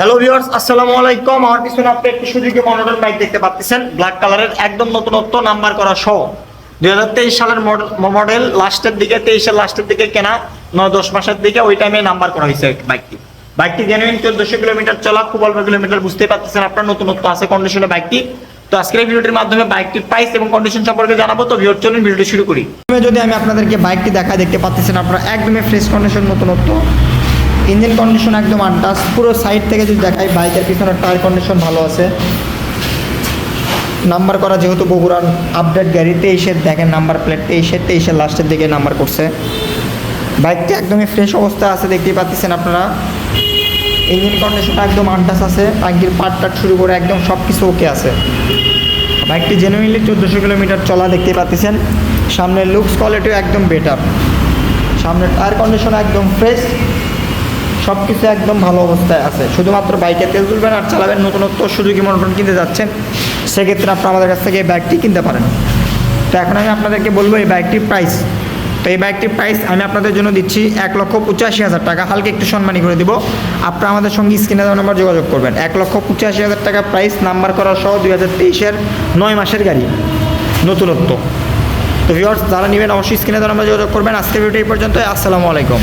Hello viewers, আসসালামু আলাইকুম। আমার পিছনে আপনি একটি সুজুকি মনোটন বাইক দেখতে পাচ্ছেন, ব্ল্যাক কালারের, একদম নতুনত্ব, নাম্বার করা সহ 2023 সালের মডেল, লাস্টের দিকে, 23-এর লাস্টের দিকে কেনা, 9-10 মাসের দিকে ওই টাইমে নাম্বার করা হয়েছে বাইকটি জেনুইন 1400 কিলোমিটার চলা, খুব অল্প কিলোমিটার, বুঝতেই পারতেছেন আপনার নতুনত্ব আছে কন্ডিশনে বাইকটি। তো আজকের এই ভিডিওটির মাধ্যমে বাইকটির প্রাইস এবং কন্ডিশন সম্পর্কে জানাবো। তো ভিউয়ার চলুন ভিডিওটি শুরু করি। যদি আমি আপনাদেরকে বাইকটি দেখতে পাচ্ছেন আপনারা একদমই ফ্রেশ কন্ডিশন, নতুনত্ব, ইঞ্জিন কন্ডিশন একদম আনটাচ। পুরো সাইড থেকে যদি দেখাই, বাইকের পিছনের টায়ার কন্ডিশন ভালো আছে, নাম্বার করা যেহেতু বগুড়ার আপডেট গাড়ি, 23-এর দেখেন নাম্বার প্লেট, 23-এর লাস্টের দিকে নাম্বার করছে। বাইকটি একদমই ফ্রেশ অবস্থায় আছে, দেখতেই পাচ্ছেন আপনারা। ইঞ্জিন কন্ডিশনটা একদম আনটাচ আছে, টাঙ্কির পার্ট শুরু করে একদম সব কিছু ওকে আছে। বাইকটি জেনুইনলি 1400 কিলোমিটার চলা, দেখতেই পাচ্ছেন। সামনের লুকস কোয়ালিটিও একদম বেটার, সামনের টায়ার কন্ডিশন একদম ফ্রেশ, সব কিছু একদম ভালো অবস্থায় আছে। শুধুমাত্র বাইকে তেল তুলবেন আর চালাবেন, নতুনত্ব সুজুকি মনোটন কিনতে যাচ্ছেন, সেক্ষেত্রে আপনারা আমাদের কাছ থেকে এই বাইকটি কিনতে পারেন। তো এখন আমি আপনাদেরকে বলবো এই বাইকটির প্রাইস। তো এই বাইকটির প্রাইস আমি আপনাদের জন্য দিচ্ছি 1,85,000 টাকা, হালকা একটু সম্মানী করে দিব। আপনারা আমাদের সঙ্গে স্ক্রিনে দেওয়া নাম্বার যোগাযোগ করবেন। 1,85,000 টাকা প্রাইস, নাম্বার করা সহ, 2023-এর 9 মাসের গাড়ি, নতুনত্ব। তো ভিউয়ার্স, যারা নেবেন অবশ্যই স্ক্রিনে দেওয়া নাম্বার যোগাযোগ করবেন। আজকের ভিডিও এই পর্যন্ত। আসসালামু আলাইকুম।